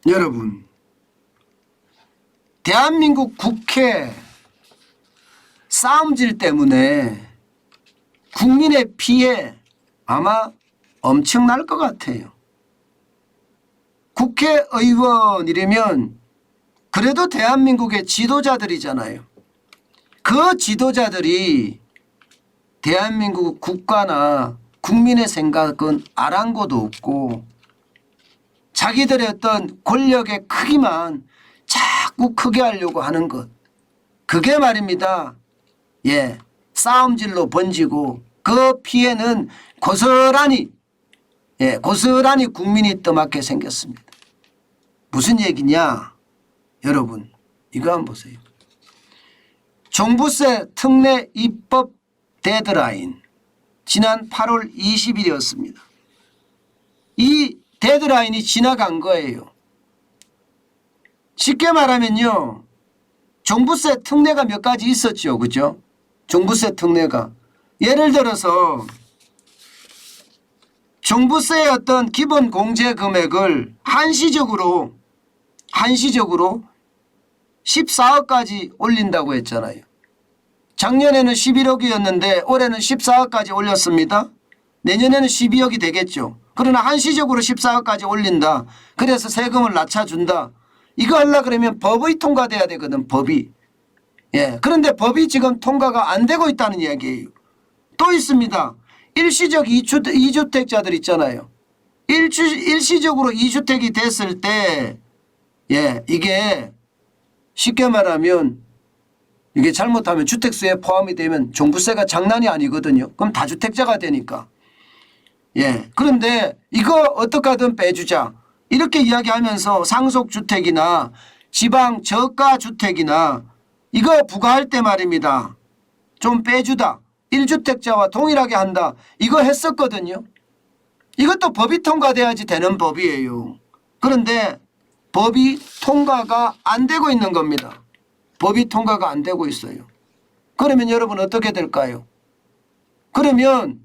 여러분, 대한민국 국회 싸움질 때문에 국민의 피해 아마 엄청날 것 같아요. 국회의원이라면 그래도 대한민국의 지도자들이잖아요. 그 지도자들이 대한민국 국가나 국민의 생각은 아랑곳도 없고 자기들의 어떤 권력의 크기만 자꾸 크게 하려고 하는 것. 그게 말입니다. 싸움질로 번지고 그 피해는 고스란히 국민이 떠맡게 생겼습니다. 무슨 얘기냐? 여러분, 이거 한번 보세요. 종부세 특례 입법 데드라인 지난 8월 20일이었습니다. 이 데드라인이 지나간 거예요. 쉽게 말하면요, 종부세 특례가 몇 가지 있었죠. 그죠? 종부세 특례가. 예를 들어서 종부세의 어떤 기본 공제 금액을 한시적으로 14억까지 올린다고 했잖아요. 작년에는 11억이었는데 올해는 14억까지 올렸습니다. 내년에는 12억이 되겠죠. 그러나 한시적으로 14억까지 올린다. 그래서 세금을 낮춰준다. 이거 하려고 그러면 법이 통과돼야 되거든. 법이. 그런데 법이 지금 통과가 안 되고 있다는 이야기예요. 또 있습니다. 일시적 2주택자들 있잖아요. 일시적으로 2주택이 됐을 때 이게 쉽게 말하면 이게 잘못하면 주택수에 포함이 되면 종부세가 장난이 아니거든요. 그럼 다주택자가 되니까. 그런데 이거 어떻게 하든 빼주자. 이렇게 이야기하면서 상속주택이나 지방 저가주택이나 이거 부과할 때 말입니다. 좀 빼주다. 1주택자와 동일하게 한다. 이거 했었거든요. 이것도 법이 통과돼야지 되는 법이에요. 그런데 법이 통과가 안 되고 있는 겁니다. 법이 통과가 안 되고 있어요. 그러면 여러분 어떻게 될까요? 그러면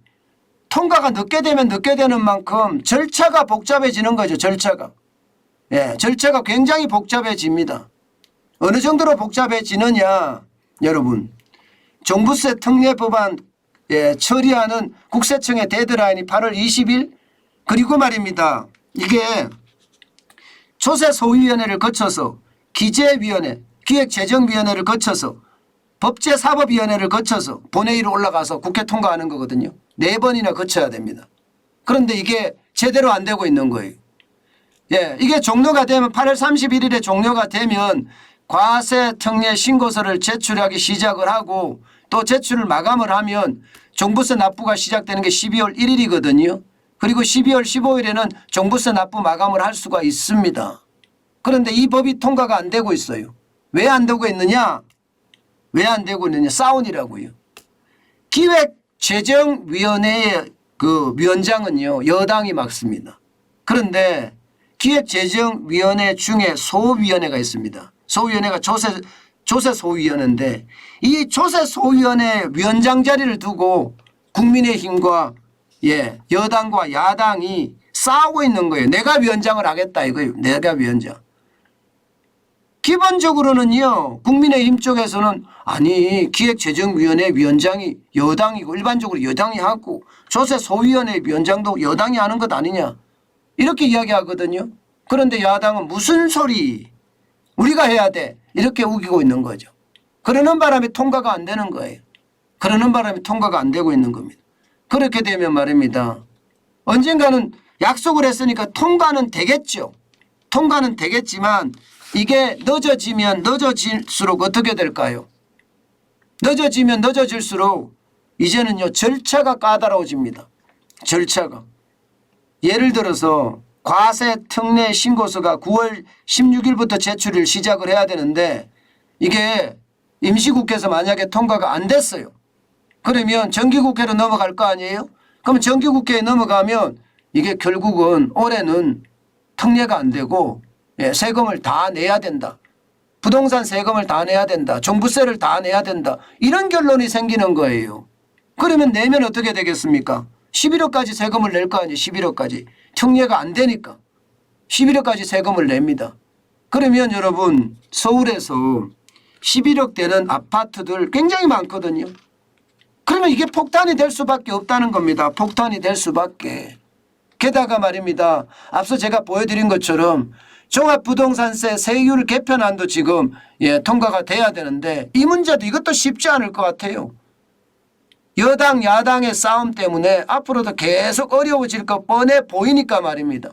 통과가 늦게 되면 늦게 되는 만큼 절차가 복잡해지는 거죠. 절차가. 절차가 굉장히 복잡해집니다. 어느 정도로 복잡해지느냐. 여러분, 종부세 특례 법안 처리하는 국세청의 데드라인이 8월 20일 그리고 말입니다. 이게 조세소위원회를 거쳐서 기재위원회, 기획재정위원회를 거쳐서 법제사법위원회를 거쳐서 본회의로 올라가서 국회 통과하는 거거든요. 4번이나 거쳐야 됩니다. 그런데 이게 제대로 안 되고 있는 거예요. 이게 종료가 되면 8월 31일에 종료가 되면 과세 특례 신고서를 제출하기 시작을 하고 또 제출을 마감을 하면 종부세 납부가 시작되는 게 12월 1일이거든요. 그리고 12월 15일에는 종부세 납부 마감을 할 수가 있습니다. 그런데 이 법이 통과가 안 되고 있어요. 왜 안 되고 있느냐? 왜 안 되고 있느냐? 사운이라고요. 기획재정위원회의 그 위원장은요, 여당이 맡습니다. 그런데 기획재정위원회 중에 소위원회가 있습니다. 소위원회가 조세소위원회인데 이 조세소위원회 위원장 자리를 두고 국민의힘과 여당과 야당이 싸우고 있는 거예요. 내가 위원장을 하겠다 이거예요. 내가 위원장. 기본적으로는요, 국민의힘 쪽에서는 아니 기획재정위원회 위원장이 여당이고 일반적으로 여당이 하고 조세소위원회 위원장도 여당이 하는 것 아니냐 이렇게 이야기하거든요. 그런데 야당은 무슨 소리 우리가 해야 돼 이렇게 우기고 있는 거죠. 그러는 바람에 통과가 안 되는 거예요. 그러는 바람에 통과가 안 되고 있는 겁니다. 그렇게 되면 말입니다. 언젠가는 약속을 했으니까 통과는 되겠죠. 통과는 되겠지만 이게 늦어지면 늦어질수록 어떻게 될까요? 늦어지면 늦어질수록 이제는요 절차가 까다로워집니다. 절차가. 예를 들어서 과세 특례 신고서가 9월 16일부터 제출을 시작을 해야 되는데 이게 임시국회에서 만약에 통과가 안 됐어요. 그러면 정기국회로 넘어갈 거 아니에요? 그럼 정기국회에 넘어가면 이게 결국은 올해는 특례가 안 되고 세금을 다 내야 된다. 부동산 세금을 다 내야 된다. 종부세를 다 내야 된다. 이런 결론이 생기는 거예요. 그러면 내면 어떻게 되겠습니까? 11억까지 세금을 낼 거 아니에요. 11억까지. 특례가 안 되니까. 11억까지 세금을 냅니다. 그러면 여러분 서울에서 11억 되는 아파트들 굉장히 많거든요. 그러면 이게 폭탄이 될 수밖에 없다는 겁니다. 폭탄이 될 수밖에. 게다가 말입니다. 앞서 제가 보여드린 것처럼 종합부동산세 세율 개편안도 지금 통과가 돼야 되는데 이 문제도 이것도 쉽지 않을 것 같아요. 여당 야당의 싸움 때문에 앞으로도 계속 어려워질 것 뻔해 보이니까 말입니다.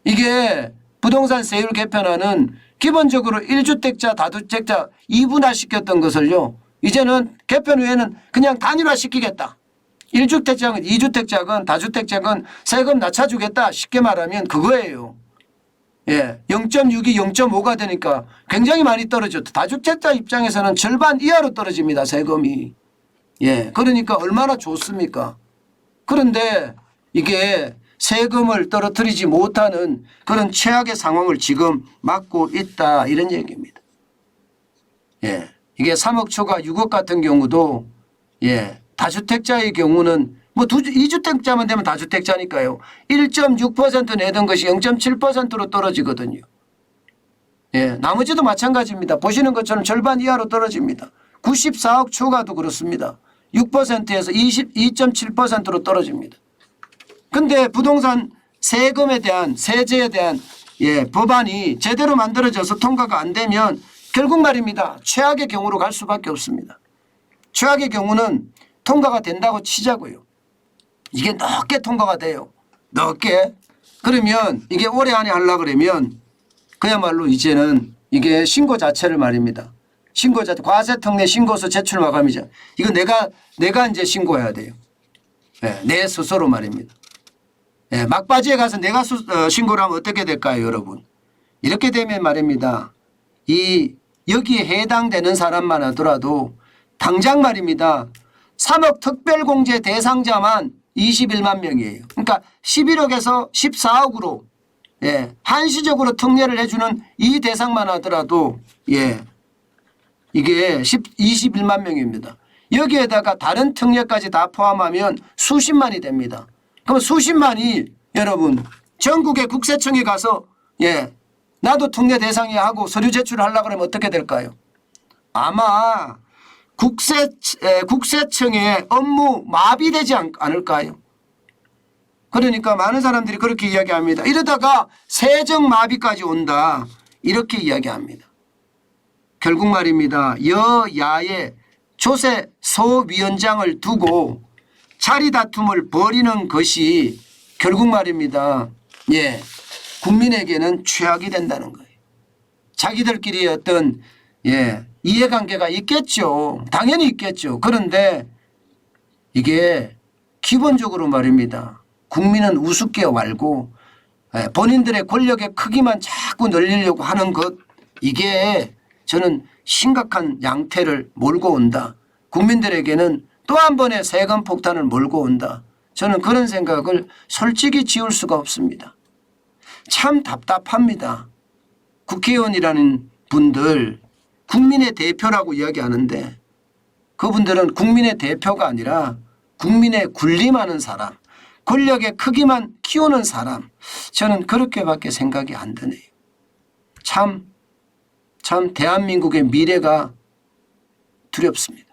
이게 부동산 세율 개편안은 기본적으로 1주택자 다주택자 이분화시켰던 것을요. 이제는 개편 후에는 그냥 단일화시키겠다. 1주택자건 2주택자건 다주택자건 세금 낮춰주겠다. 쉽게 말하면 그거예요. 0.6이 0.5가 되니까 굉장히 많이 떨어졌다. 다주택자 입장에서는 절반 이하로 떨어집니다. 세금이. 그러니까 얼마나 좋습니까? 그런데 이게 세금을 떨어뜨리지 못하는 그런 최악의 상황을 지금 맞고 있다. 이런 얘기입니다. 이게 3억 초과 6억 같은 경우도 다주택자의 경우는 뭐 2주택자만 되면 다주택자니까요. 1.6% 내던 것이 0.7%로 떨어지거든요. 나머지도 마찬가지입니다. 보시는 것처럼 절반 이하로 떨어집니다. 94억 초과도 그렇습니다. 6%에서 22.7%로 떨어집니다. 그런데 부동산 세금에 대한 세제에 대한 법안이 제대로 만들어져서 통과가 안 되면 결국 말입니다. 최악의 경우로 갈 수밖에 없습니다. 최악의 경우는 통과가 된다고 치자고요. 이게 넓게 통과가 돼요. 넓게. 그러면 이게 올해 안에 하려고 그러면 그야말로 이제는 이게 신고 자체를 말입니다. 신고 자체 과세특례 신고서 제출 마감이죠. 이거 내가 이제 신고해야 돼요. 내 스스로 말입니다. 막바지에 가서 내가 신고를 하면 어떻게 될까요, 여러분? 이렇게 되면 말입니다. 여기에 해당되는 사람만 하더라도 당장 말입니다. 3억 특별공제 대상자만 21만 명이에요. 그러니까 11억에서 14억으로 한시적으로 특례를 해주는 이 대상만 하더라도 이게 21만 명입니다. 여기에다가 다른 특례까지 다 포함하면 수십만이 됩니다. 그럼 수십만이 여러분 전국의 국세청에 가서 나도 특례 대상이야 하고 서류 제출하려고 그러면 어떻게 될까요? 아마 국세청의 업무 마비되지 않을까요? 그러니까 많은 사람들이 그렇게 이야기합니다. 이러다가 세정 마비까지 온다. 이렇게 이야기합니다. 결국 말입니다. 여야의 조세 소위원장을 두고 자리 다툼을 벌이는 것이 결국 말입니다. 국민에게는 최악이 된다는 거예요. 자기들끼리 어떤 이해관계가 있겠죠. 당연히 있겠죠. 그런데 이게 기본적으로 말입니다. 국민은 우습게 말고 본인들의 권력의 크기만 자꾸 늘리려고 하는 것 이게 저는 심각한 양태를 몰고 온다. 국민들에게는 또 한 번의 세금 폭탄을 몰고 온다. 저는 그런 생각을 솔직히 지울 수가 없습니다. 참 답답합니다. 국회의원이라는 분들 국민의 대표라고 이야기하는데 그분들은 국민의 대표가 아니라 국민의 군림하는 사람, 권력의 크기만 키우는 사람, 저는 그렇게밖에 생각이 안 드네요. 참 대한민국의 미래가 두렵습니다.